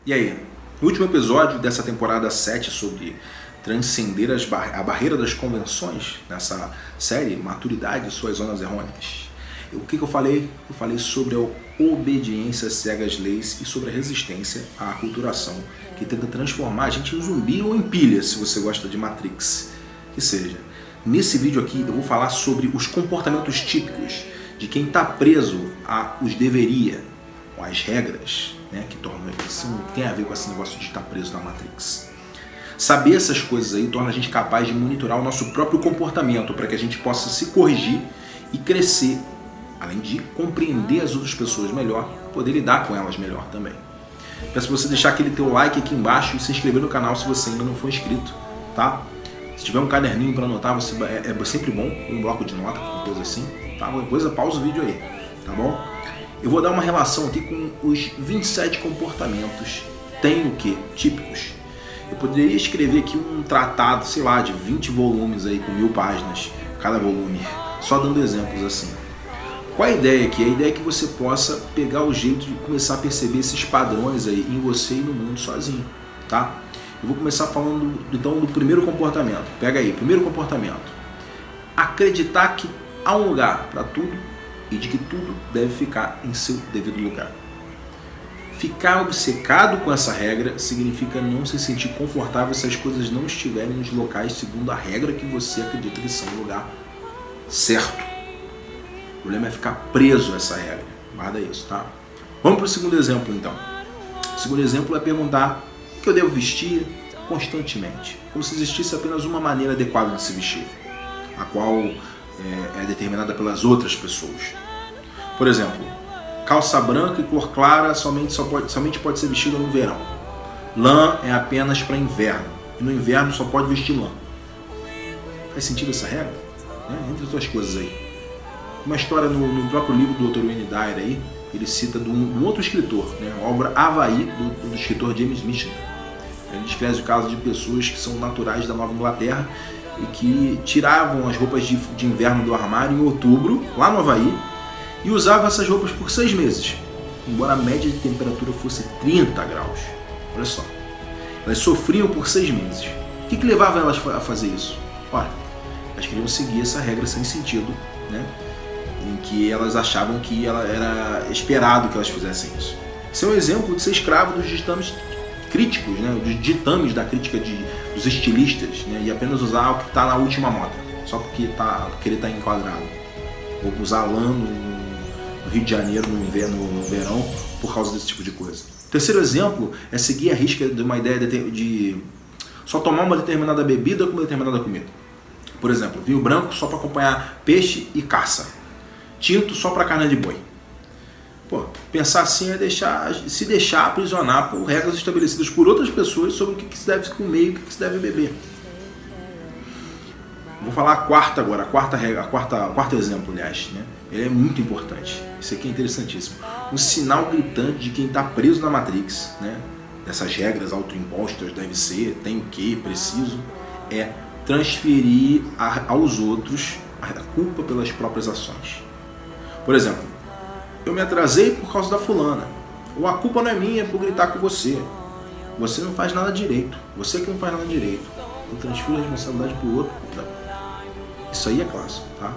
E aí, no último episódio dessa temporada 7 sobre transcender a barreira das convenções, nessa série Maturidade e suas zonas errôneas, o que eu falei? Eu falei sobre a obediência cega às leis e sobre a resistência à aculturação, que tenta transformar a gente em zumbi ou em pilha, se você gosta de Matrix. Que seja, nesse vídeo aqui eu vou falar sobre os comportamentos típicos de quem está preso a os deveria, ou às regras, né, que tornam isso não tem a ver com esse negócio de estar preso na Matrix. Saber essas coisas aí torna a gente capaz de monitorar o nosso próprio comportamento para que a gente possa se corrigir e crescer, além de compreender as outras pessoas melhor, poder lidar com elas melhor também. Peço para você deixar aquele teu like aqui embaixo e se inscrever no canal se você ainda não for inscrito, tá? Se tiver um caderninho para anotar, é sempre bom, um bloco de nota, uma coisa assim, tá? Qualquer coisa, pausa o vídeo aí, tá bom? Eu vou dar uma relação aqui com os 27 comportamentos, tem o que? Típicos. Eu poderia escrever aqui um tratado, sei lá, de 20 volumes aí, com 1000 páginas, cada volume, só dando exemplos assim. Qual a ideia aqui? A ideia é que você possa pegar o jeito de começar a perceber esses padrões aí em você e no mundo sozinho, tá? Eu vou começar falando então do primeiro comportamento. Pega aí, primeiro comportamento. Acreditar que há um lugar para tudo e de que tudo deve ficar em seu devido lugar. Ficar obcecado com essa regra significa não se sentir confortável se as coisas não estiverem nos locais segundo a regra que você acredita que são o lugar certo. O problema é ficar preso a essa regra. Guarda isso, tá? Vamos para o segundo exemplo, então. O segundo exemplo é perguntar o que eu devo vestir constantemente, como se existisse apenas uma maneira adequada de se vestir, a qual é determinada pelas outras pessoas. Por exemplo, calça branca e cor clara somente pode ser vestida no verão. Lã é apenas para inverno, e no inverno só pode vestir lã. Faz sentido essa regra? Entre outras coisas aí. Uma história no próprio livro do Dr. Wayne Dyer aí, ele cita de um outro escritor, né, a obra Havaí, do escritor James Michener. Ele descreve o caso de pessoas que são naturais da Nova Inglaterra e que tiravam as roupas de inverno do armário em outubro, lá no Havaí, e usavam essas roupas por 6 meses, embora a média de temperatura fosse 30 graus. Olha só, elas sofriam por 6 meses. O que levava elas a fazer isso? Olha, elas queriam seguir essa regra sem sentido, né? Em que elas achavam que era esperado que elas fizessem isso. Isso é um exemplo de ser escravo dos ditames críticos, né? Dos ditames da crítica dos estilistas, né? E apenas usar o que está na última moda, só porque ele está enquadrado. Ou usar lã no Rio de Janeiro no inverno, no verão, por causa desse tipo de coisa. Terceiro exemplo é seguir a risca de uma ideia de só tomar uma determinada bebida com uma determinada comida. Por exemplo, vinho branco só para acompanhar peixe e caça. Tinto só para carne de boi. Pô, pensar assim é se deixar aprisionar por regras estabelecidas por outras pessoas sobre o que se deve comer e o que se deve beber. Vou falar a quarta agora, quarto exemplo, aliás, né? Ele é muito importante. Isso aqui é interessantíssimo. Um sinal gritante de quem está preso na Matrix, né? Dessas regras autoimpostas, deve ser, tem o que, preciso, é transferir aos outros a culpa pelas próprias ações. Por exemplo, eu me atrasei por causa da fulana. Ou a culpa não é minha por gritar com você. Você não faz nada direito. Você que não faz nada direito. Eu transfiro a responsabilidade para o outro. Isso aí é clássico, tá?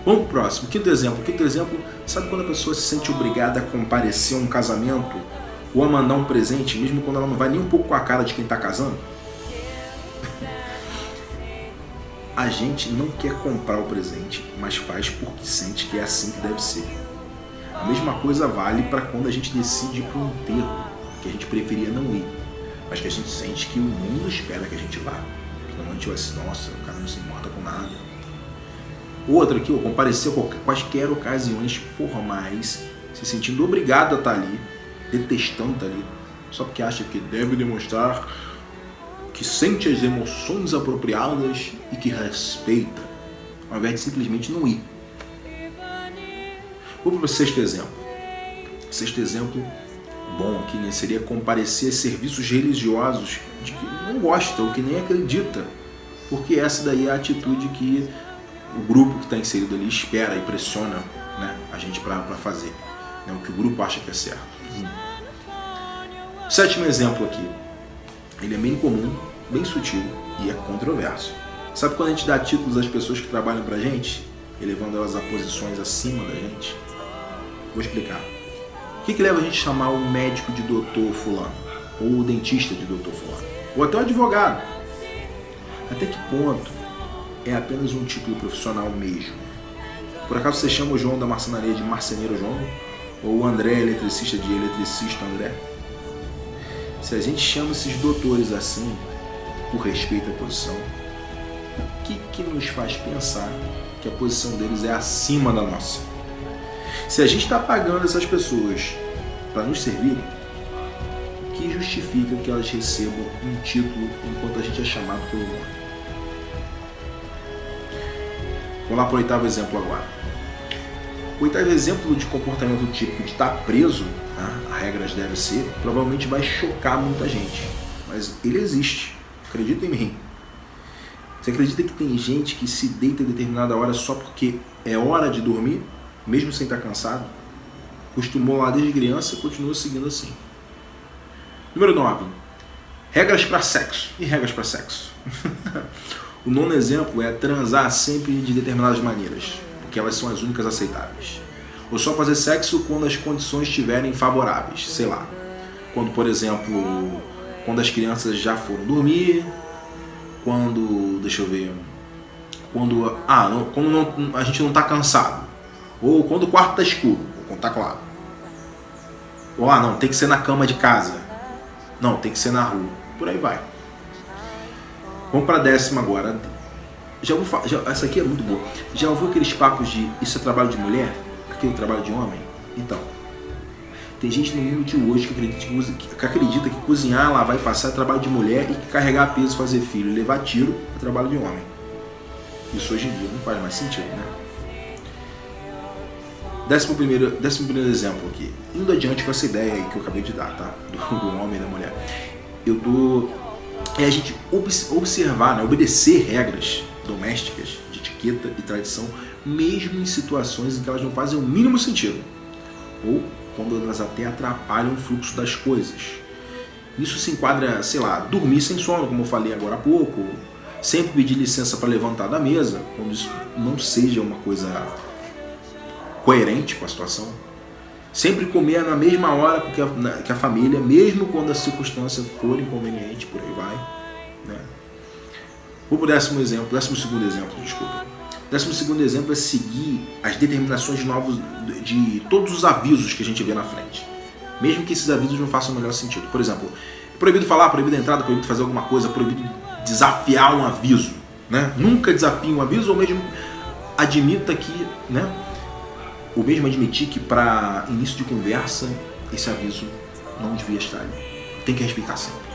Vamos pro próximo. Quinto exemplo, sabe quando a pessoa se sente obrigada a comparecer a um casamento ou a mandar um presente, mesmo quando ela não vai nem um pouco com a cara de quem está casando? A gente não quer comprar o presente, mas faz porque sente que é assim que deve ser. A mesma coisa vale para quando a gente decide ir para um enterro que a gente preferia não ir, mas que a gente sente que o mundo espera que a gente vá. Senão a gente vai assim, nossa, o cara não se importa com nada. Outro aqui, comparecer a quaisquer ocasiões formais, se sentindo obrigado a estar ali, detestando estar ali, só porque acha que deve demonstrar que sente as emoções apropriadas e que respeita, ao invés de simplesmente não ir. Vou para o sexto exemplo. Sexto exemplo bom aqui, né, seria comparecer a serviços religiosos de que não gosta ou que nem acredita, porque essa daí é a atitude que o grupo que está inserido ali espera e pressiona, né, a gente para fazer, né, o que o grupo acha que é certo. Sétimo exemplo aqui. Ele é bem comum, bem sutil e é controverso. Sabe quando a gente dá títulos às pessoas que trabalham pra gente, elevando elas a posições acima da gente? Vou explicar. O que leva a gente a chamar o médico de doutor fulano? Ou o dentista de doutor fulano? Ou até o advogado? Até que ponto é apenas um título profissional mesmo? Por acaso você chama o João da marcenaria de marceneiro João? Ou o André, eletricista, de eletricista André? Se a gente chama esses doutores assim, por respeito à posição, o que nos faz pensar que a posição deles é acima da nossa? Se a gente está pagando essas pessoas para nos servirem, o que justifica que elas recebam um título enquanto a gente é chamado pelo nome? Vou lá para o oitavo exemplo agora. O oitavo exemplo de comportamento típico de estar preso, né, a regras deve ser, provavelmente vai chocar muita gente. Mas ele existe, acredita em mim. Você acredita que tem gente que se deita a determinada hora só porque é hora de dormir, mesmo sem estar cansado? Costumou lá desde criança e continua seguindo assim. Número 9. Regras para sexo. E regras para sexo? O nono exemplo é transar sempre de determinadas maneiras, porque elas são as únicas aceitáveis. Ou só fazer sexo quando as condições estiverem favoráveis. Sei lá, quando, por exemplo, quando as crianças já foram dormir, quando, deixa eu ver, quando a gente não está cansado, ou quando o quarto está escuro, ou quando está claro. Ou não, tem que ser na cama de casa. Não, tem que ser na rua. Por aí vai. Vamos para a 10ª agora. Essa aqui é muito boa. Já ouviu aqueles papos de isso é trabalho de mulher? Aquilo é trabalho de homem? Então, tem gente no mundo de hoje que acredita que cozinhar, lavar e passar é trabalho de mulher e que carregar peso, fazer filho e levar tiro é trabalho de homem. Isso hoje em dia não faz mais sentido, né? 11º exemplo aqui. Indo adiante com essa ideia aí que eu acabei de dar, tá? Do homem e da mulher. É a gente observar, né? Obedecer regras domésticas, de etiqueta e tradição, mesmo em situações em que elas não fazem o mínimo sentido. Ou quando elas até atrapalham o fluxo das coisas. Nisso se enquadra, sei lá, dormir sem sono, como eu falei agora há pouco, sempre pedir licença para levantar da mesa, quando isso não seja uma coisa coerente com a situação. Sempre comer na mesma hora que a família, mesmo quando a circunstância for inconveniente, por aí vai. Né? Vou para o 12º exemplo, desculpa. 12º exemplo é seguir as determinações de todos os avisos que a gente vê na frente. Mesmo que esses avisos não façam o melhor sentido. Por exemplo, proibido falar, proibido entrada, proibido fazer alguma coisa, proibido desafiar um aviso. Né? Nunca desafie um aviso, ou mesmo admita que, né? Ou mesmo admitir que para início de conversa, esse aviso não devia estar ali. Tem que respeitar sempre.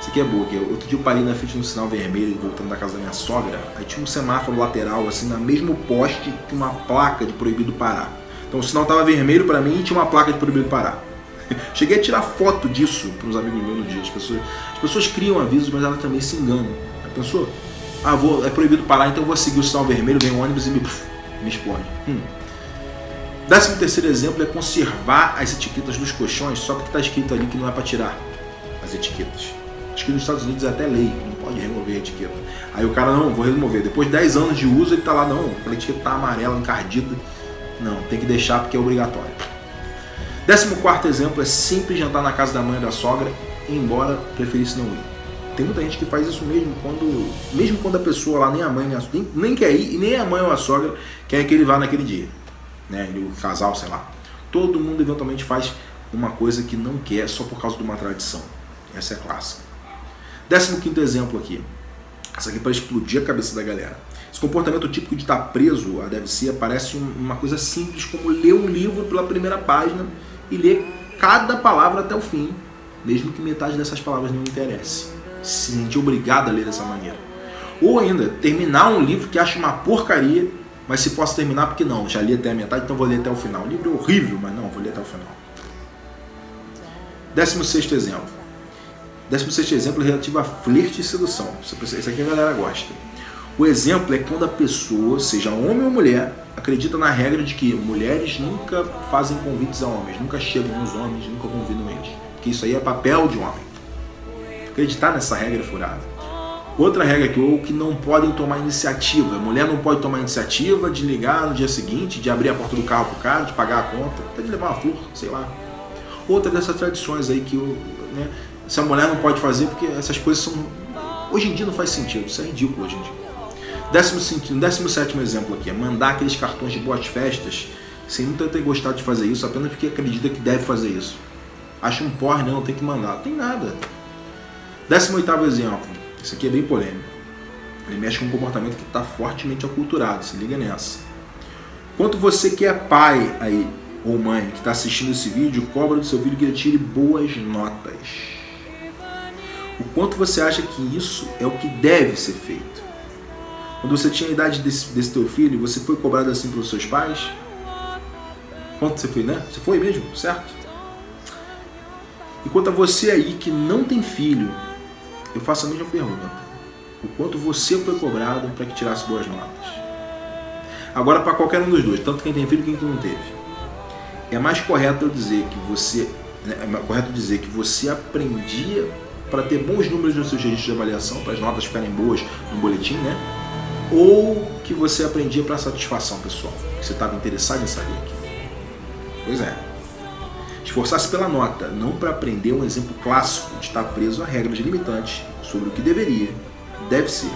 Isso aqui é boa, que outro dia eu parei na frente de um sinal vermelho, voltando da casa da minha sogra, aí tinha um semáforo lateral, assim, no mesmo poste que uma placa de proibido parar. Então o sinal estava vermelho para mim e tinha uma placa de proibido parar. Cheguei a tirar foto disso para uns amigos meus no dia. As pessoas criam avisos, mas elas também se enganam. Já pensou? É proibido parar, então eu vou seguir o sinal vermelho, vem um ônibus e me explode. 13º exemplo é conservar as etiquetas dos colchões, só porque está escrito ali que não é para tirar as etiquetas. Acho que nos Estados Unidos é até lei, não pode remover a etiqueta. Aí o cara, não, vou remover. Depois de 10 anos de uso, ele está lá, não, a etiqueta está amarela, encardida. Não, tem que deixar porque é obrigatório. 14º exemplo é sempre jantar na casa da mãe ou da sogra, embora preferisse não ir. Tem muita gente que faz isso mesmo quando a pessoa lá, nem a mãe nem quer ir, e nem a mãe ou a sogra quer que ele vá naquele dia. Né, o casal, sei lá. Todo mundo eventualmente faz uma coisa que não quer só por causa de uma tradição. Essa é clássica. 15º exemplo aqui. Essa aqui é para explodir a cabeça da galera. Esse comportamento típico de estar preso a deve ser parece uma coisa simples, como ler um livro pela primeira página e ler cada palavra até o fim, mesmo que metade dessas palavras não interesse. Se sentir obrigado a ler dessa maneira. Ou ainda, terminar um livro que acha uma porcaria, mas se posso terminar, porque não, já li até a metade, então vou ler até o final. O livro é horrível, mas não, vou ler até o final. 16º exemplo. 16º exemplo é relativo a flerte e sedução. Isso aqui a galera gosta. O exemplo é quando a pessoa, seja homem ou mulher, acredita na regra de que mulheres nunca fazem convites a homens, nunca chegam nos homens, nunca convidam eles. porque isso aí é papel de homem. Acreditar nessa regra furada. Outra regra que não podem tomar iniciativa. A mulher não pode tomar iniciativa de ligar no dia seguinte, de abrir a porta do carro pro cara, de pagar a conta, até de levar uma flor, sei lá. Outra dessas tradições aí que né, essa mulher não pode fazer porque essas coisas são... Hoje em dia não faz sentido, isso é ridículo hoje em dia. 17º exemplo aqui é mandar aqueles cartões de boas festas sem nunca ter gostado de fazer isso, apenas porque acredita que deve fazer isso. Acha um porre, não, tem que mandar. Não tem nada. 18º exemplo. Esse aqui é bem polêmico. Ele mexe com um comportamento que está fortemente aculturado. Se liga nessa. Quanto você que é pai aí, ou mãe, que está assistindo esse vídeo, cobra do seu filho que ele tire boas notas. O quanto você acha que isso é o que deve ser feito? Quando você tinha a idade desse teu filho, você foi cobrado assim pelos seus pais? Quanto você foi, né? Você foi mesmo, certo? E quanto a você aí que não tem filho, eu faço a mesma pergunta. O quanto você foi cobrado para que tirasse boas notas? Agora para qualquer um dos dois, tanto quem tem filho quanto quem não teve. É mais correto eu dizer que você, aprendia para ter bons números nos seus registros de avaliação, para as notas ficarem boas no boletim, né? Ou que você aprendia para satisfação pessoal, que você estava interessado em saber aqui. Pois é. Esforçar-se pela nota, não para aprender um exemplo clássico de estar preso a regras limitantes sobre o que deveria, deve ser.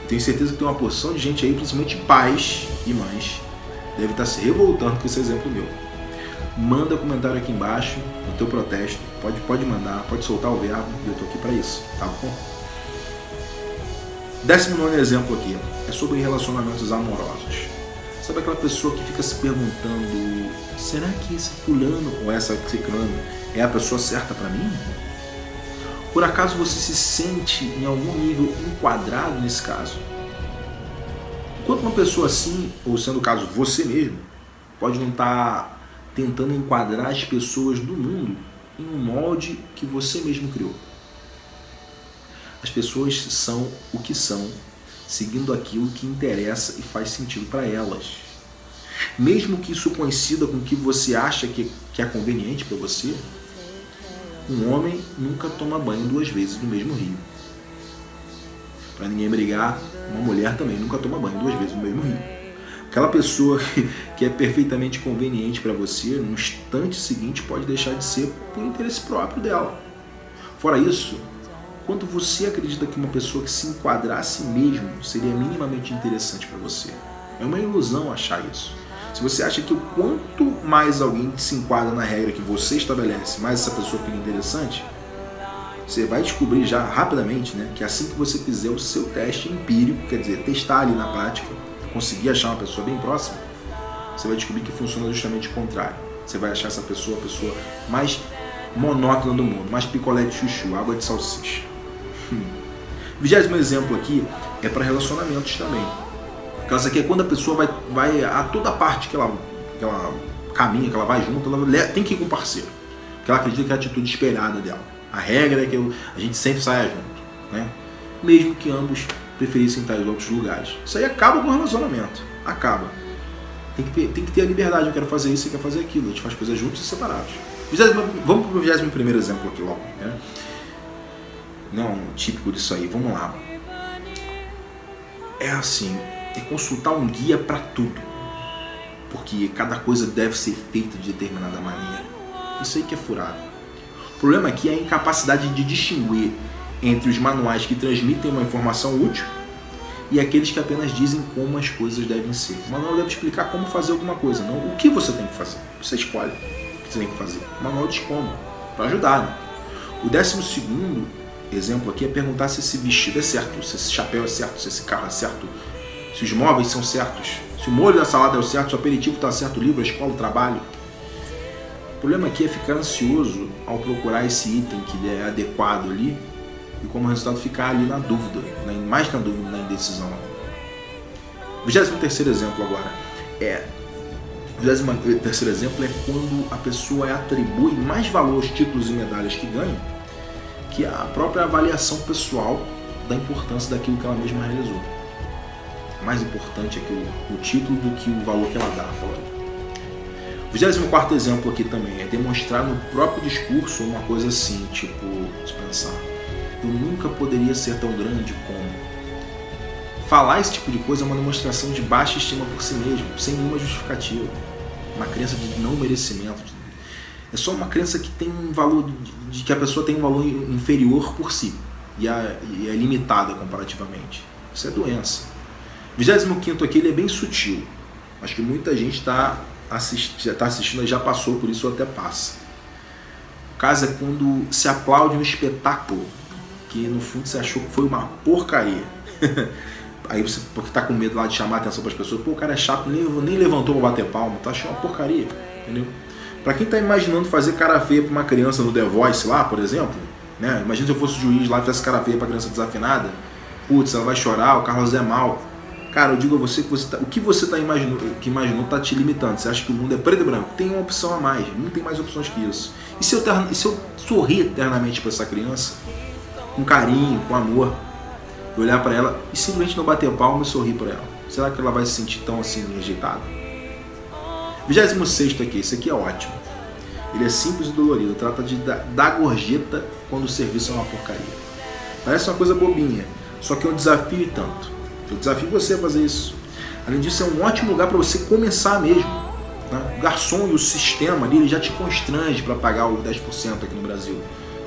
Tenho certeza que tem uma porção de gente aí, principalmente pais e mães, deve estar se revoltando com esse exemplo meu. Manda comentário aqui embaixo, no teu protesto, pode mandar, pode soltar o verbo, eu estou aqui para isso, tá bom? 19º exemplo aqui, é sobre relacionamentos amorosos. Sabe aquela pessoa que fica se perguntando, será que esse fulano ou essa ciclano é a pessoa certa para mim? Por acaso você se sente em algum nível enquadrado nesse caso? Enquanto uma pessoa assim, ou sendo o caso você mesmo, pode não estar tentando enquadrar as pessoas do mundo em um molde que você mesmo criou. As pessoas são o que são, seguindo aquilo que interessa e faz sentido para elas. Mesmo que isso coincida com o que você acha que é conveniente para você, um homem nunca toma banho 2 vezes no mesmo rio. Para ninguém brigar, uma mulher também nunca toma banho 2 vezes no mesmo rio. Aquela pessoa que é perfeitamente conveniente para você, no instante seguinte pode deixar de ser por interesse próprio dela. Fora isso, quanto você acredita que uma pessoa que se enquadrasse mesmo seria minimamente interessante para você? É uma ilusão achar isso. Se você acha que o quanto mais alguém se enquadra na regra que você estabelece, mais essa pessoa fica interessante, você vai descobrir já rapidamente, né, que assim que você fizer o seu teste empírico, quer dizer, testar ali na prática, conseguir achar uma pessoa bem próxima, você vai descobrir que funciona justamente o contrário. Você vai achar essa pessoa a pessoa mais monótona do mundo, mais picolé de chuchu, água de salsicha. 20º exemplo aqui é para relacionamentos também. Essa aqui é quando a pessoa vai a toda parte que ela caminha, que ela vai junto, ela tem que ir com o parceiro. Porque ela acredita que é a atitude esperada dela. A regra é que a gente sempre saia junto, né? Mesmo que ambos preferissem estar em outros lugares. Isso aí acaba com o relacionamento. Acaba. Tem que ter a liberdade. Eu quero fazer isso, você quer fazer aquilo. A gente faz coisas juntos e separados. Vamos para o 21º exemplo aqui logo, né? Não típico disso aí. Vamos lá. É assim, é consultar um guia para tudo. Porque cada coisa deve ser feita de determinada maneira. Isso aí que é furado. O problema aqui é a incapacidade de distinguir entre os manuais que transmitem uma informação útil e aqueles que apenas dizem como as coisas devem ser. O manual deve explicar como fazer alguma coisa, não o que você tem que fazer. Você escolhe o que você tem que fazer. O manual diz como, para ajudar, né? O 12º exemplo aqui é perguntar se esse vestido é certo, se esse chapéu é certo, se esse carro é certo, se os móveis são certos, se o molho da salada é o certo, se o aperitivo está certo, o livro, a escola, o trabalho. O problema aqui é ficar ansioso ao procurar esse item que é adequado ali e como resultado ficar ali na dúvida, mais na dúvida, na indecisão. 23º exemplo agora o 23º exemplo é quando a pessoa atribui mais valor aos títulos e medalhas que ganha que a própria avaliação pessoal da importância daquilo que ela mesma realizou. Mais importante é que o título do que o valor que ela dá. 24º exemplo aqui também é demonstrar no próprio discurso uma coisa assim, tipo, se pensar, eu nunca poderia ser tão grande como. Falar esse tipo de coisa é uma demonstração de baixa estima por si mesmo, sem nenhuma justificativa. Uma crença de não merecimento. É só uma crença que tem um valor, de que a pessoa tem um valor inferior por si e é limitada comparativamente. Isso é doença. 25º aqui, ele é bem sutil. Acho que muita gente já está assistindo e já passou por isso ou até passa. O caso é quando se aplaude um espetáculo que no fundo você achou que foi uma porcaria. Aí você, porque tá com medo lá de chamar a atenção para as pessoas, pô, o cara é chato, nem levantou para bater palma, tá achando uma porcaria, entendeu? Para quem tá imaginando fazer cara feia para uma criança no The Voice lá, por exemplo, né? Imagina se eu fosse juiz lá e fizesse cara feia para criança desafinada, putz, ela vai chorar, o Carlos é mal. Cara, eu digo a você que o que você tá imaginou tá te limitando. Você acha que o mundo é preto e branco? Tem uma opção a mais, não tem mais opções que isso. E se eu sorrir eternamente para essa criança, com carinho, com amor, olhar para ela e simplesmente não bater palma e sorrir para ela? Será que ela vai se sentir tão assim rejeitada? 26º aqui, esse aqui é ótimo. Ele é simples e dolorido, trata de dar gorjeta quando o serviço é uma porcaria. Parece uma coisa bobinha, só que é um desafio e tanto. Eu desafio você a fazer isso. Além disso, é um ótimo lugar para você começar mesmo. Né? O garçom e o sistema ali, ele já te constrange para pagar o 10% aqui no Brasil,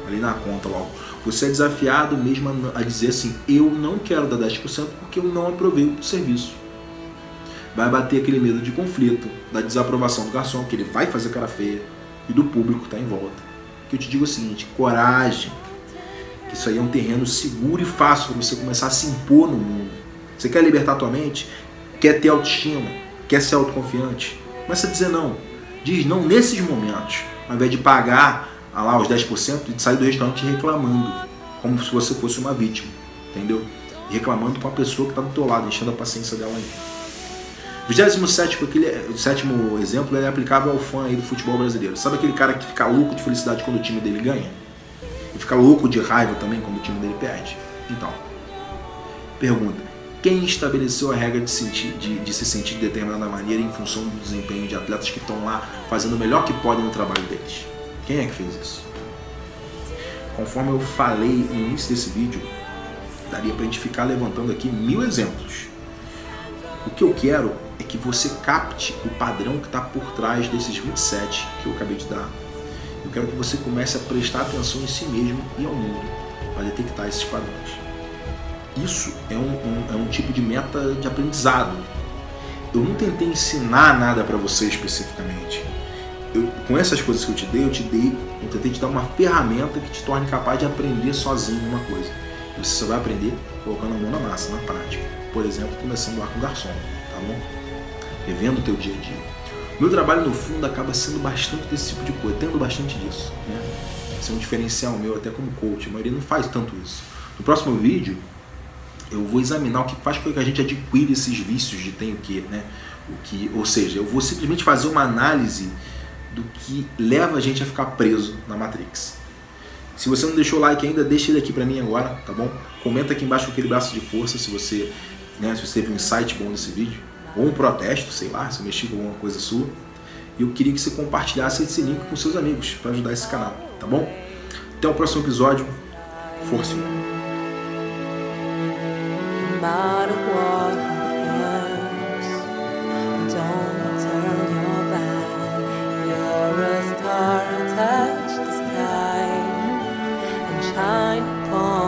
ali na conta logo. Você é desafiado mesmo a dizer assim, eu não quero dar 10% porque eu não aprovei o serviço. Vai bater aquele medo de conflito, da desaprovação do garçom, que ele vai fazer cara feia, e do público que está em volta. Que eu te digo o seguinte, coragem, que isso aí é um terreno seguro e fácil para você começar a se impor no mundo. Você quer libertar a tua mente? Quer ter autoestima? Quer ser autoconfiante? Começa a dizer não. Diz não nesses momentos, ao invés de pagar lá os 10% e sair do restaurante reclamando, como se você fosse uma vítima, entendeu? Reclamando com a pessoa que está do teu lado, enchendo a paciência dela aí. 27º exemplo, ele é aplicável ao fã aí do futebol brasileiro. Sabe aquele cara que fica louco de felicidade quando o time dele ganha? E fica louco de raiva também quando o time dele perde? Então, pergunta, quem estabeleceu a regra de se sentir de determinada maneira em função do desempenho de atletas que estão lá fazendo o melhor que podem no trabalho deles? Quem é que fez isso? Conforme eu falei no início desse vídeo, daria pra gente ficar levantando aqui 1000 exemplos. O que eu quero é que você capte o padrão que está por trás desses 27 que eu acabei de dar. Eu quero que você comece a prestar atenção em si mesmo e ao mundo, para detectar esses padrões. Isso é um tipo de meta de aprendizado. Eu não tentei ensinar nada para você especificamente. Com essas coisas que eu tentei te dar uma ferramenta que te torne capaz de aprender sozinho uma coisa. E você só vai aprender colocando a mão na massa, na prática. Por exemplo, começando lá com o garçom, tá bom? Vivendo o teu dia a dia. Meu trabalho, no fundo, acaba sendo bastante desse tipo de coisa, tendo bastante disso, né? Esse é um diferencial meu até como coach, a maioria não faz tanto isso. No próximo vídeo, eu vou examinar o que faz com que a gente adquire esses vícios de tem o quê, né? Ou seja, eu vou simplesmente fazer uma análise do que leva a gente a ficar preso na Matrix. Se você não deixou o like ainda, deixa ele aqui pra mim agora, tá bom? Comenta aqui embaixo com aquele braço de força se você teve um insight bom desse vídeo, ou um protesto, sei lá, se mexer com alguma coisa sua. E eu queria que você compartilhasse esse link com seus amigos para ajudar esse canal, tá bom? Até o próximo episódio. Força! Touch the sky and shine upon